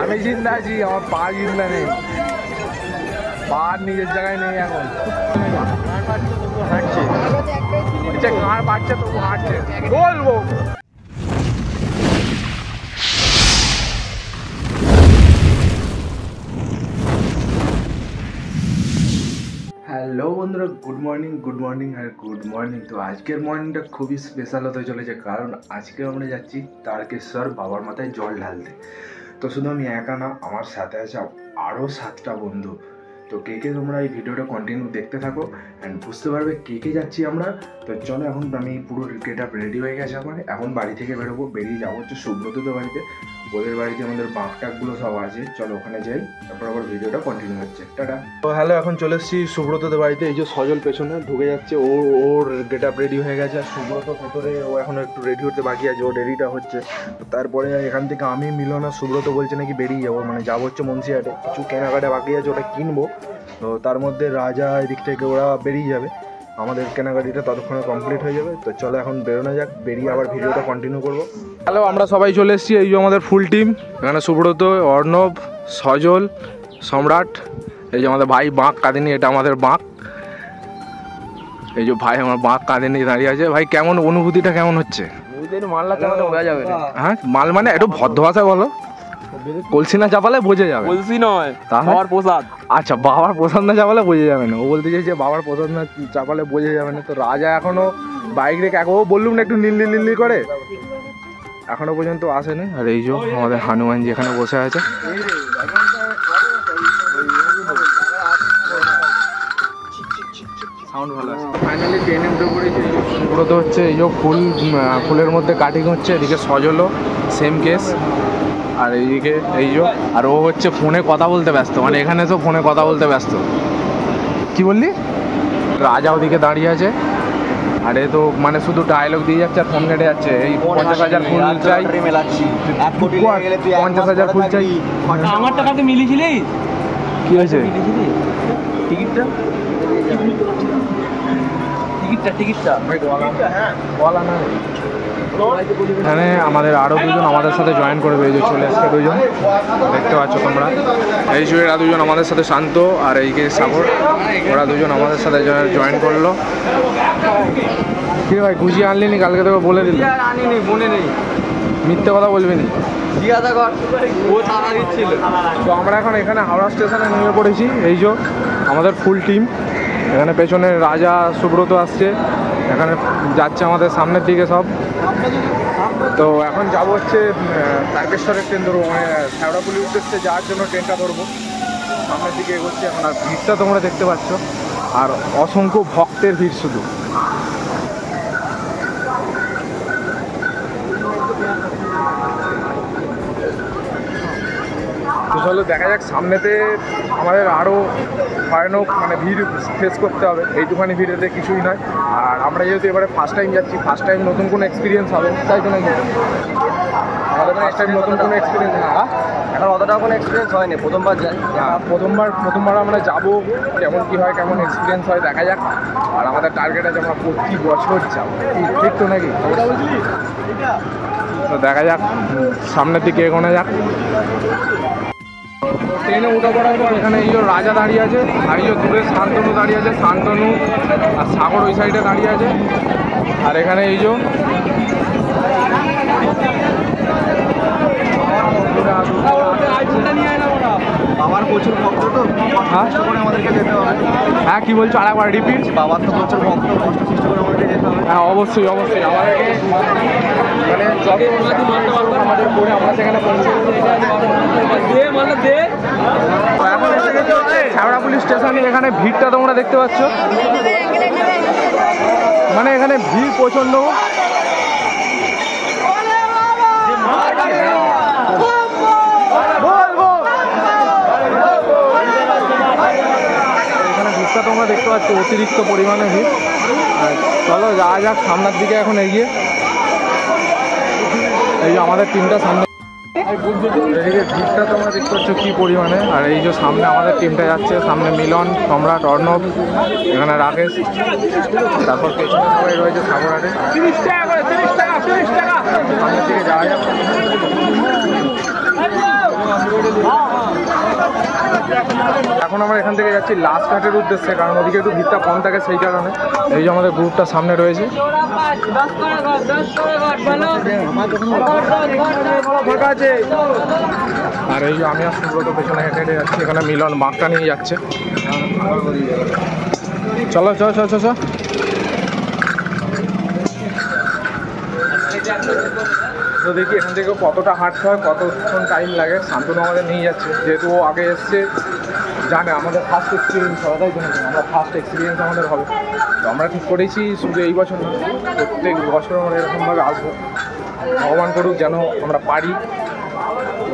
আমি জিন্দা আছি, আমার পা জিন্দা নেই, পা নিজের জায়গায় নেই এখন। হাঁটছে, গাঁড় পাচ্ছে তবু হাঁটছে, বলবো। হ্যালো বন্ধুরা, গুড মর্নিং আর গুড মর্নিং। তো আজকের মর্নিংটা খুবই স্পেশাল হতে চলেছে, কারণ আজকে আমরা যাচ্ছি তারকেশ্বর বাবার মাথায় জল ঢালতে। তো শুধু আমি একা না, আমার সাথে আছে আরও 7টা বন্ধু। তো কে তোমরা এই ভিডিওটা কন্টিনিউ দেখতে থাকো অ্যান্ড বুঝতে পারবে কে যাচ্ছি আমরা। তো চলো, এখন আমি পুরো গেট আপ রেডি হয়ে গেছে আমার। এখন বাড়ি থেকে বেরোবো, বেরিয়ে যাবো হচ্ছে সুব্রতদের বাড়িতে। ওদের বাড়িতে আমাদের বাঁকটাকগুলো সব আছে, চলো ওখানে যাই, তারপর আবার ভিডিওটা কন্টিনিউ হচ্ছে। টাটা। তো হ্যালো, এখন চলে এসেছি সুব্রতদের বাড়িতে। এই যে সজল পেছনে ঢুকে যাচ্ছে, ওর গেট আপ রেডি হয়ে গেছে। আর সুব্রত ভেতরে, ও এখন একটু রেডি হতে বাকি আছে, ও রেডিটা হচ্ছে। তারপরে এখান থেকে আমি, মিলন আর সুব্রত বলছে নাকি বেরিয়ে যাবো, মানে যাবো হচ্ছে মুন্সিহাটে, কিছু কেনাকাটা বাকি আছে, ওটা কিনবো। তো তার মধ্যে রাজা এদিক থেকে ওরা বেরিয়ে যাবে, আমাদের কেনাকাটিটা ততক্ষণে কমপ্লিট হয়ে যাবে। তো চলো এখন বেরোনো যাক, বেরিয়ে আবার ভিডিওটা কন্টিনিউ করবো। হ্যালো, আমরা সবাই চলে এসেছি। এই যে আমাদের ফুল টিম, এখানে সুব্রত, অর্ণব, সজল, সম্রাট, এই যে আমাদের ভাই বাঁক কাঁদিনি, এটা আমাদের বাঁক। এই যে ভাই আমার বাঁক কাঁদিনি দাঁড়িয়ে আছে। ভাই কেমন অনুভূতিটা কেমন হচ্ছে? হ্যাঁ, মাল মানে একটু ভদ্র ভাষায় বলো। কলসি না চাপালে বোঝা যাবে। কলসি নয়, বাবার প্রসাদ। আচ্ছা, বাবার প্রসাদ না চাপালে বোঝা যাবে না। ও বলতে চাইছে বাবার প্রসাদ না চাপালে বোঝা যাবে না। তো রাজা এখনো বাইক রেখে, ও বললুম না একটু নীল করে, এখনো পর্যন্ত আসেনি। আর এই যে আমাদের হনুমান যেখানে বসে আছে। সাউন্ড ভালো আছে। ফাইনালি ট্রেনে উঠে পড়েছে। সুব্রত হচ্ছে এই যে ফুলের মধ্যে কাটিং হচ্ছে, এদিকে সজলও সেম কেস। আর এইদিকে এই যে, আর ও হচ্ছে ফোনে কথা বলতে ব্যস্ত, মানে এখানে তো ফোনে কথা বলতে ব্যস্ত। কি বললি? রাজা ওদিকে দাঁড়িয়ে আছে, আর এ তো মানে শুধু ডায়লগ দিয়ে যাচ্ছে আর ফোন কেটে যাচ্ছে। এই 50,000 ফুল চাই, 50,000 ফুল চাই। আমার টাকা তো মিলিয়েছিলি? কি হয়েছে? টিকিটটা বলা না। এখানে আমাদের আরও দুজন আমাদের সাথে জয়েন করবে। এই যে চলে আসছে দুজন, দেখতে পাচ্ছ তোমরা। এই যে এরা দুজন আমাদের সাথে, শান্ত আর এইকে সাগর, ওরা দুজন আমাদের সাথে জয়েন করলো। কি ভাই, গুজিয়ে আনলি নি? কালকে তোকে বলে দিল। আনিনি, মনে নেই। মিথ্যে কথা বলবি নি। তো আমরা এখন এখানে হাওড়া স্টেশনে নেমে পড়েছি। এই যে আমাদের ফুল টিম, এখানে পেছনে রাজা, সুব্রত আসছে, এখানে যাচ্ছে আমাদের সামনের দিকে সব। তো এখন যাবো হচ্ছে তারকেশ্বরের ট্রেন ধরবো, মানে শ্যাওড়াফুলি উদ্দেশ্যে যাওয়ার জন্য ট্রেনটা ধরবো। সামনের দিকে এগোচ্ছি এখন। আর ভিড়টা তোমরা দেখতে পাচ্ছ, আর অসংখ্য ভক্তের ভিড় শুধু। তো চলো দেখা যাক, সামনেতে আমাদের আরও ভয়ানক মানে ভিড় ফেস করতে হবে। এইটুখানি ভিড়েতে কিছুই নয়। আর আমরা যেহেতু এবারে ফার্স্ট টাইম যাচ্ছি, ফার্স্ট টাইম নতুন কোনো এক্সপিরিয়েন্স হবে, তাই তো নাকি? আমাদের ফার্স্ট টাইম নতুন কোনো এক্সপিরিয়েন্স। হ্যাঁ, এখন অতটা কোনো এক্সপিরিয়েন্স হয়নি, প্রথমবার যাই। হ্যাঁ, প্রথমবার আমরা যাবো, কেমন কী হয়, কেমন এক্সপিরিয়েন্স হয় দেখা যাক। আর আমাদের টার্গেট আছে আমরা প্রতি বছর যাবো, ঠিক তো নাকি? তো দেখা যাক, সামনের দিকে এগোনো যাক। ট্রেনে উঠে পড়ার পর এখানে এই যে রাজা দাঁড়িয়ে আছে, আর এই যে দূরে শান্তনু দাঁড়িয়ে আছে, শান্তনু আর সাগর ওই সাইডে দাঁড়িয়ে আছে। আর এখানে এই যে বাবার প্রচুর ভক্ত, তো কষ্ট করে আমাদেরকে যেতে হবে। হ্যাঁ, কি বলছো? আরেকবার রিপিট। বাবার তো প্রচুর ভক্ত, কষ্ট সৃষ্টি করে আমাদেরকে যেতে হবে। হ্যাঁ, অবশ্যই আমাদেরকে মানে যত আমাদের করে আমরা সেখানে শ্যাওড়াফুলি স্টেশনে এখানে ভিড়টা তোমরা দেখতে পাচ্ছ, মানে এখানে ভিড় প্রচণ্ড। এখানে ভিড়টা তোমরা দেখতে পাচ্ছ, অতিরিক্ত পরিমাণে ভিড়। চলো যাওয়া যাক সামনের দিকে এখন এগিয়ে। এই যে আমাদের টিমটা সামনে, এদিকে ভিড়টা তোমরা দেখতে পাচ্ছ কী পরিমাণে। আর এই যে সামনে আমাদের টিমটা যাচ্ছে, সামনে মিলন, সম্রাট, অর্ণব, এখানে রাকেশ, তারপর পেছনে সবাই রয়েছে সাগর। 30 টাকা করে, 30 টাকা সামনের দিকে যাওয়া যাক। এখন আমরা এখান থেকে যাচ্ছি লাস্ট ঘাটের উদ্দেশ্যে, কারণ ওদিকে একটু ভিড়টা কম থাকে সেই কারণে। এই যে আমাদের গ্রুপটা সামনে রয়েছে, ফাঁকা আছে। আর এই যে আমি আর সুব্রত পেছনে হেঁটে হেঁটে যাচ্ছি, এখানে মিলন বাঁকটা নিয়ে যাচ্ছে। চলো চলো চলো চলো। তো দেখি এখান থেকে কতটা হাঁটতে হয়, কতক্ষণ টাইম লাগে। শান্তনু আমাদের নিয়ে যাচ্ছে, যেহেতু ও আগে এসছে, জানে আমাদের ফার্স্ট এক্সপিরিয়েন্স হবে, তাই জন্য আমরা ফার্স্ট এক্সপিরিয়েন্স আমাদের হবে। তো আমরা ঠিক করেছি শুধু এই বছর না, প্রত্যেক বছর আমরা এরকমভাবে আসবো। ভগবান করুক যেন আমরা পারি।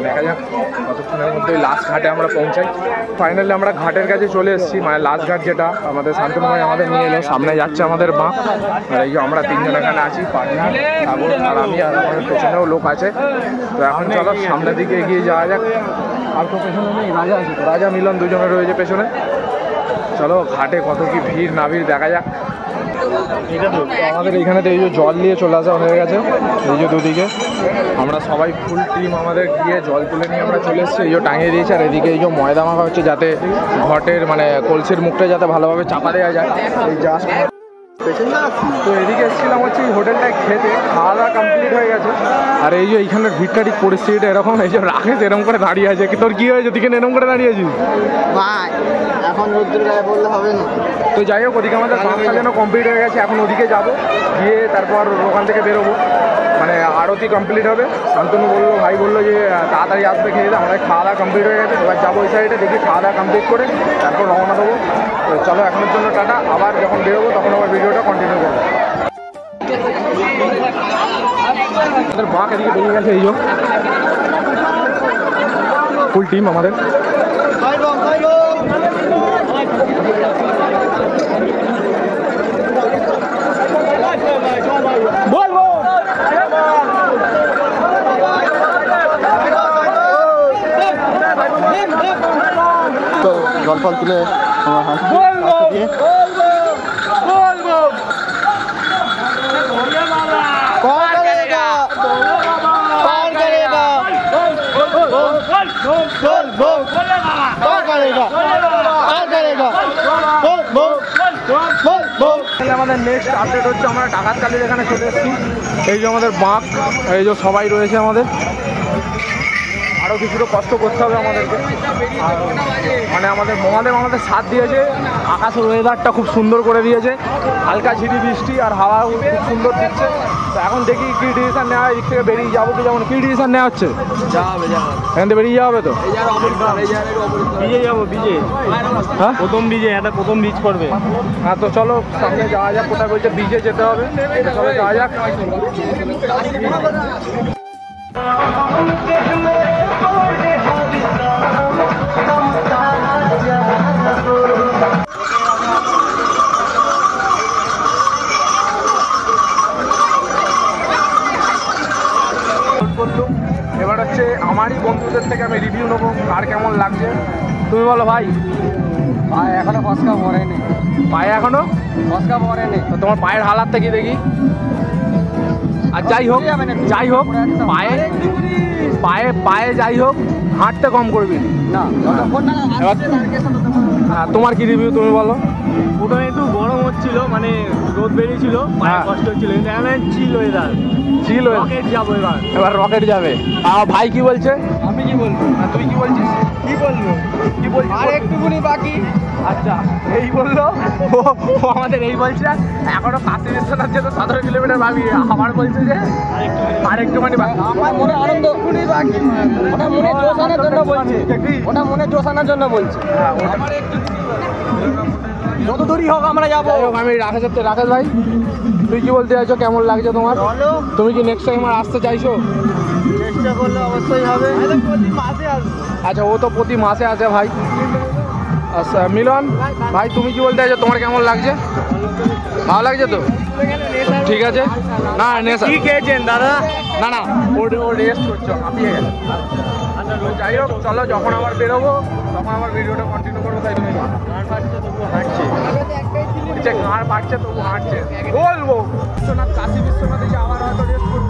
দেখা যাক কতক্ষণের মধ্যে লাস্ট ঘাটে আমরা পৌঁছাই। ফাইনালি আমরা ঘাটের কাছে চলে এসেছি, মানে লাস্ট ঘাট যেটা আমাদের শান্তনু ভাই আমাদের নিয়ে এলো। সামনে যাচ্ছে আমাদের মা, আর এই যে আমরা তিনজন এখানে আছি, পাটনা, সাগর আর আমি, আর আমাদের পেছনেও লোক আছে। তো এখন চলো সামনের দিকে এগিয়ে যাওয়া যাক। আর তো পেছনে নেই, রাজা আছে, রাজা মিলন দুজনে রয়েছে পেছনে। চলো ঘাটে কত কি ভিড় না ভিড় দেখা যাক। আমাদের এইখানেতে এই যে জল নিয়ে চলে আসা হয়ে গেছে, এই যে দুদিকে আমরা সবাই ফুল টিম আমাদের গিয়ে জল তুলে নিয়ে আমরা চলে এসেছি। এই যে টাঙিয়ে দিয়েছে, আর এদিকে এই যে ময়দা মাখা হচ্ছে, যাতে ঘটের মানে কলসির মুখটা যাতে ভালোভাবে চাপা দেওয়া যায়। এই জাস্ট তো এদিকে এসেছিলাম হচ্ছে এই হোটেলটায় খেতে, খাওয়া দাওয়া কমপ্লিট হয়ে গেছে। আর এই যে এইখানের ভিড়টা ঠিক পরিস্থিতিটা এরকম, এই যে রাকেশ এরকম করে দাঁড়িয়ে আছে। তোর কি হয়েছে, তুই এরকম করে দাঁড়িয়ে আছিস? ভাই এখন রোদ্দুর গায়ে বললে হবে না। তো যাই হোক, ওদিকে আমাদের বাসটা যেন কমপ্লিট হয়ে গেছে। এখন ওদিকে যাবো, গিয়ে তারপর ওখান থেকে বেরোবো, মানে আরতি কমপ্লিট হবে। শান্তনু বললো, ভাই বললো যে তাড়াতাড়ি আসবে খেয়ে দেয়। আমরা খাওয়া দাওয়া কমপ্লিট হয়ে গেছে, এবার যাবো ওই সাইডে, দেখি খাওয়া দাওয়া কমপ্লিট করে তারপর রওনা দেবো। তো চলো এখনের জন্য টাটা, আবার যখন বেরোবো তখন আবার ভিডিওটা কন্টিনিউ করবো। আমাদের বাঁক এদিকে বেরিয়ে গেছে, এই যে ফুল টিম আমাদের। জল ফল তুলে আমাদের নেক্সট আপডেট হচ্ছে আমরা ডাকাতকালীর এখানে চলে এসেছি। এই যে আমাদের বাঁক, এই যে সবাই রয়েছে আমাদের। আরও কিছুটা কষ্ট করতে হবে আমাদেরকে, আর মানে আমাদের সাথ দিয়েছে। আকাশের ওয়েদারটা খুব সুন্দর করে দিয়েছে, হালকা ঝিরি বৃষ্টি আর হাওয়া খুব সুন্দর দিচ্ছে। তো এখন দেখি কী ডিসিশন নেওয়া হয়, এদিক থেকে বেরিয়ে যাবো কি যেমন কী ডিসিশন নেওয়া হচ্ছে? এখান থেকে বেরিয়ে যাওয়া হবে তো? বিজে যাবো, বিজে। হ্যাঁ, প্রথম বিজে, এটা প্রথম বীজ করবে। হ্যাঁ, তো চলো সামনে যাওয়া যাক। কোথায় বলছে বিজে যেতে হবে, চলো যাওয়া যাক। এবার হচ্ছে আমারই বন্ধুদের থেকে আমি রিভিউ নেবো কার কেমন লাগছে। তুমি বলো ভাই। ভাই এখনো ফসকা পড়েনি। পায়ে এখনো ফসকা পড়েনি। তো তোমার পায়ের হালাতটা কি দেখি। আর যাই হোক পায়ে পায়ে পায়ে যাই হোক, হাঁটতে কম করবি না। তোমার কি রিভিউ তুমি বলো। প্রথমে একটু গরম হচ্ছিল, মানে রোদ বেরিয়েছিল, পায়ে কষ্ট হচ্ছিল, কিন্তু এখন চিল ওয়েদার। চিল রকেট যাবো এবার রকেট যাবে। আর ভাই কি বলছে? আমি কি বলবো? তুই কি বলছিস? কি বলবো? আর একটুকুনি বাকি। আচ্ছা, এই বললো ও আমাদের এই বলছে এখনো কাশি বিশ্বনাথ যেত 17 কিলোমিটার বাকি। আমার বলছে যে আর একটুখানি বাকি। আমার মনে আনন্দ বাকি, ওটা মনে জোশ আনার জন্য বলছে, ওটা মনে জোশ আনার জন্য বলছে। যত দূরই হোক আমরা যাবো। আমি রাকেশ ভাই, তুই কি বলতে চাইছো, কেমন লাগছে তোমার? তুমি কি নেক্সট টাইম আর আসতে চাইছো? চেষ্টা করলে অবশ্যই হবে। আচ্ছা, ও তো প্রতি মাসে আসে ভাই। আচ্ছা মিলন ভাই, তুমি কি বলতে চাইছো, তোমার কেমন লাগছে? ভালো লাগছে তো? ঠিক আছে। না নেশা কি খেয়েছেন দাদা? না ও রেস্ট করছো, হাঁপিয়ে গেছে। যাই হোক, চলো যখন আবার বেরোবো তখন আমার ভিডিওটা কন্টিনিউ করবো। তাই তুমি হাঁটছে, ঘাড় পাচ্ছে তবু হাঁটছে বলবো। বিশ্বনাথ, কাশী বিশ্বনাথে যে আবার হয়তো রেস্ট করবো।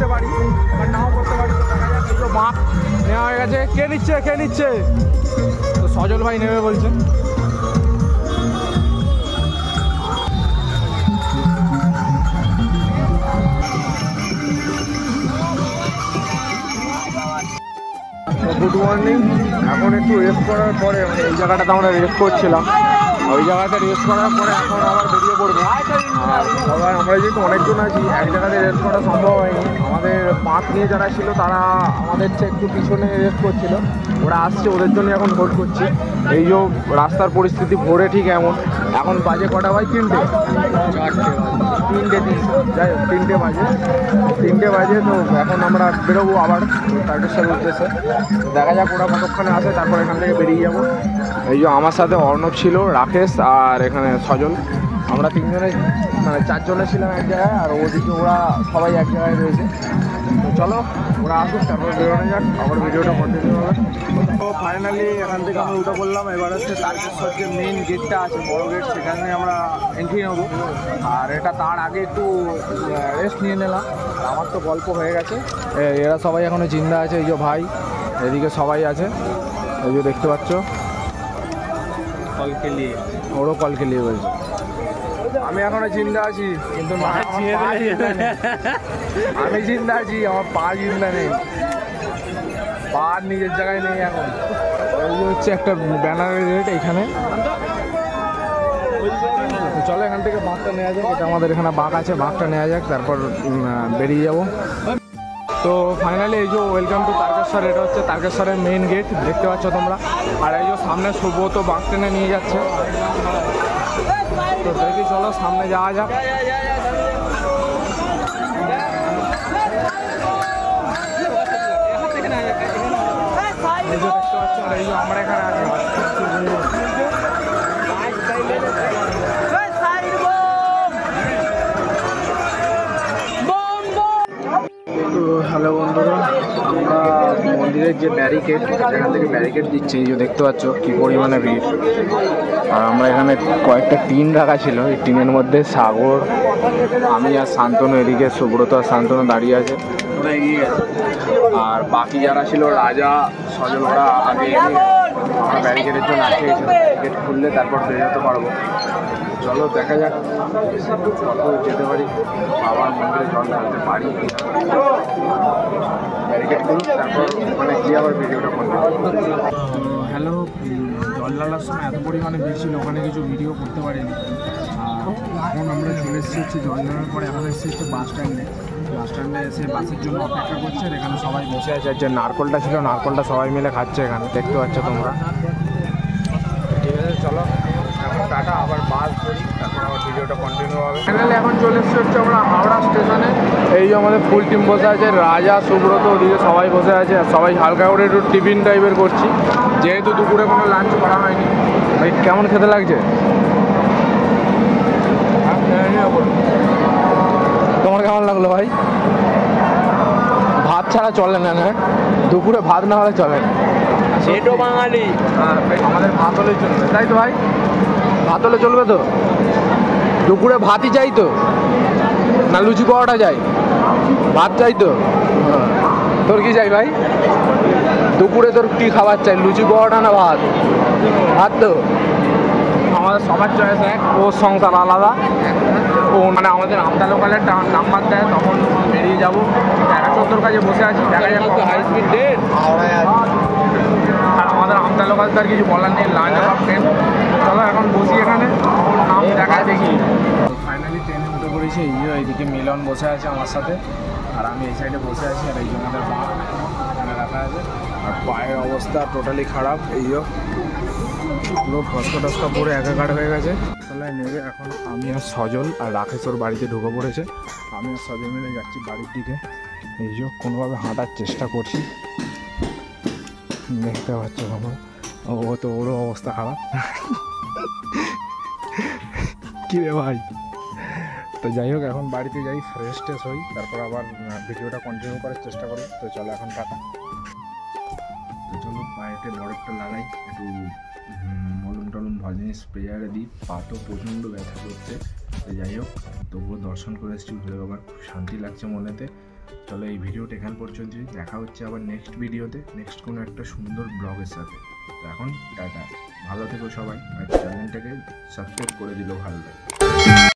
আছে। কে নিচ্ছে তো সজল ভাই নেবে বলছে। Good morning. এখন একটু রেস্ট করার পরে মানে এই জায়গাটাতে আমরা রেস্ট করছিলাম, ওই জায়গাতে রেস্ট করার পরে এখন আবার বেরিয়ে পড়বো। আর সবাই আমরা যেহেতু অনেকজন আছি, এক জায়গাতে রেস্ট করা সম্ভব হয়নি। আমাদের পাঁচ নিয়ে যারা ছিল তারা আমাদের চেয়ে একটু পিছনে রেস্ট করছিল, ওরা আসছে, ওদের জন্য এখন হোল্ড করছি। এই যে রাস্তার পরিস্থিতি ভোরে ঠিক এমন। এখন বাজে কটা ভাই? তিনটে যাই হোক, তিনটে বাজে। তো এখন আমরা বেরোবো আবার তারকেশ্বরের উদ্দেশ্যে। দেখা যাক ওরা কতক্ষণে আসে, তারপর এখান থেকে বেরিয়ে যাবো। এই যে আমার সাথে অর্ণব ছিল, রাকেশ আর এখানে সজল, আমরা তিনজনে মানে চারজনে ছিলাম এক জায়গায়, আর ওদিকে ওরা সবাই এক জায়গায় রয়েছে। তো চলো ওরা আসুক, তারপর বেরোনো যাক, আবার ভিডিওটা কন্টিনিউ হবে। তো ফাইনালি এখান থেকে আমরা উঠে পড়লাম। এবার হচ্ছে তারকেশ্বর যে মেন গেটটা আছে, বড় গেট, সেখানে আমরা এন্ট্রি নেবো। আর এটা তার আগে একটু রেস্ট নিয়ে নিলাম। আমার তো গল্প হয়ে গেছে, এরা সবাই এখনো জিন্দা আছে। এই যে ভাই, এদিকে সবাই আছে, এই যে দেখতে পাচ্ছ। ওরও কলকে নিয়ে বলছে আমি এখনো জিন্দা আছি, কিন্তু আমি জিন্দা আছি, আমার পা জিন্দা নেই, পা নিজের জায়গায় নেই এখন। এই যে হচ্ছে একটা ব্যানারের রেট এইখানে। চলো এখান থেকে বাঁকটা নেওয়া যাক, এটা আমাদের এখানে বাঁক আছে, বাঁকটা নেওয়া যাক, তারপর বেরিয়ে যাব। তো ফাইনালি এই যে ওয়েলকাম টু তারকেশ্বর, এটা হচ্ছে তারকেশ্বরের মেইন গেট, দেখতে পাচ্ছ তোমরা। আর এই যে সামনে সুব্রত বাঁক টেনে নিয়ে যাচ্ছে। তো দেখি চলো সামনে যাওয়া যাক। এই যে দেখতে পাচ্ছ, আর এই যে আমরা এখানে আছি। হ্যালো বন্ধুরা, আমরা মন্দিরের যে ব্যারিকেড, সেখান থেকে ব্যারিকেড দিচ্ছি। এই যে দেখতে পাচ্ছ কী পরিমাণে ভিড়। আর আমরা এখানে কয়েকটা টিন রাখা ছিল, এই টিনের মধ্যে সাগর, আমি আর শান্তনু, এদিকে সুব্রত আর শান্তনু দাঁড়িয়ে আছে। আর বাকি যারা ছিল, রাজা, সজল, ওরা আগে আমরা ব্যারিকেডের জন্য আসে গেছিলো। ব্যারিকেড খুললে তারপর বেরোতে পারবো। চলো দেখা যাক কত যেতে পারি, বাবার মন্দিরে জল ঢালতে পারি। ব্যারিকেড খুলুন, তারপর ওখানে গিয়ে আবার ভিডিওটা করতে। হ্যালো, জল ঢালার সময় এত পরিমাণে ভিড় ছিল, ওখানে কিছু ভিডিও করতে পারিনি। এখন আমরা চলে এসেছি জল ঢালার পরে, এখন এসেছি হচ্ছে বাস স্ট্যান্ডে। বাস স্ট্যান্ডে এসে বাসের জন্য অপেক্ষা করছে। এখানে সবাই বসে আছে। যে নারকলটা ছিল, নারকলটা সবাই মিলে খাচ্ছে এখানে, দেখতে পাচ্ছ তোমরা। ঠিক আছে, চলো এখন টাটা, আবার বাস ধরি, তারপর আবার ভিডিওটা কন্টিনিউ হবে। ফাইনালি এখন চলে এসেছি হচ্ছে আমরা হাওড়া স্টেশনে। এই যে আমাদের ফুল টিম বসে আছে, রাজা, সুব্রত, ওদিকে সবাই বসে আছে। আর সবাই হালকা করে একটু টিফিন টাইপের করছি, যেহেতু দুপুরে কোনো লাঞ্চ করা হয়নি। ভাই কেমন খেতে লাগছে? তোমার কেমন লাগলো ভাই? ভাত ছাড়া চলে না, না দুপুরে ভাত না হলে চলে না। সেটাও বাঙালি, আমাদের ভাত হলে চলবে, তাই তো ভাই? ভাত হলে চলবে তো? দুপুরে ভাতই চাই তো, না লুচি পাওয়াটা চাই? ভাত চাই তো। তোর কি চাই ভাই? দুপুরে তোর কি খাবার চাই, লুচি পাওয়াটা না ভাত? ভাত তো। আমাদের সবার চয়েস এক, ওর সংসার আলাদা। ও মানে আমাদের আমতা লোকালের নাম্বার দেয়, তখন বেরিয়ে যাবো। 11-14 কাজে বসে আছি, দেখা যাক হাই স্পিড ডেট। আর আমাদের আমতা লোকাল তার কিছু বলার নেই, লাইন অফ ট্রেন। চলো এখন বসি এখানে, নাম দেখায় দেখি। ফাইনালি ট্রেনে উঠে পড়েছি। এই যে এইদিকে মিলন বসে আছে আমার সাথে, আর আমি এই সাইডে বসে আছি। আর এই যে আমাদের বাঘ এখানে রাখা আছে। আর পায়ের অবস্থা টোটালি খারাপ, এই যে পুরো ফসকা টসকা পরে একাকার হয়ে গেছে। তাহলে নেবে এখন আমি আর সজল আর রাকেশ্বর বাড়িতে ঢুকে পড়েছে। আমি আর সজল মিলে যাচ্ছি বাড়ির দিকে। এই যে কোনোভাবে হাঁটার চেষ্টা করছি, দেখতে পাচ্ছ আমার। ও তো ওরও অবস্থা খারাপ। কী রে ভাই? তো যাই হোক, এখন বাড়িতে যাই, ফ্রেশ ট্রেশ হই, তারপর আবার ভিডিওটা কন্টিনিউ করার চেষ্টা করি। তো চলো এখন টাটা। তো চলো পায়েতে বরফটা লাগাই, একটু মলম টলম ভাজনি স্প্রেয়ারে দিই। পা তো প্রচণ্ড ব্যথা করছে, তো যাই হোক, তবুও দর্শন করে এসেছি ভোলে বাবার, খুব শান্তি লাগছে মনেতে। চলো এই ভিডিওটা এখান পর্যন্তই, দেখা হচ্ছে আবার নেক্সট ভিডিওতে, নেক্সট কোনো একটা সুন্দর ব্লগের সাথে। তো এখন টাটা, ভালো থেকো সবাই, আর চ্যানেলটাকে সাবস্ক্রাইব করে দিলেও ভালো লাগে।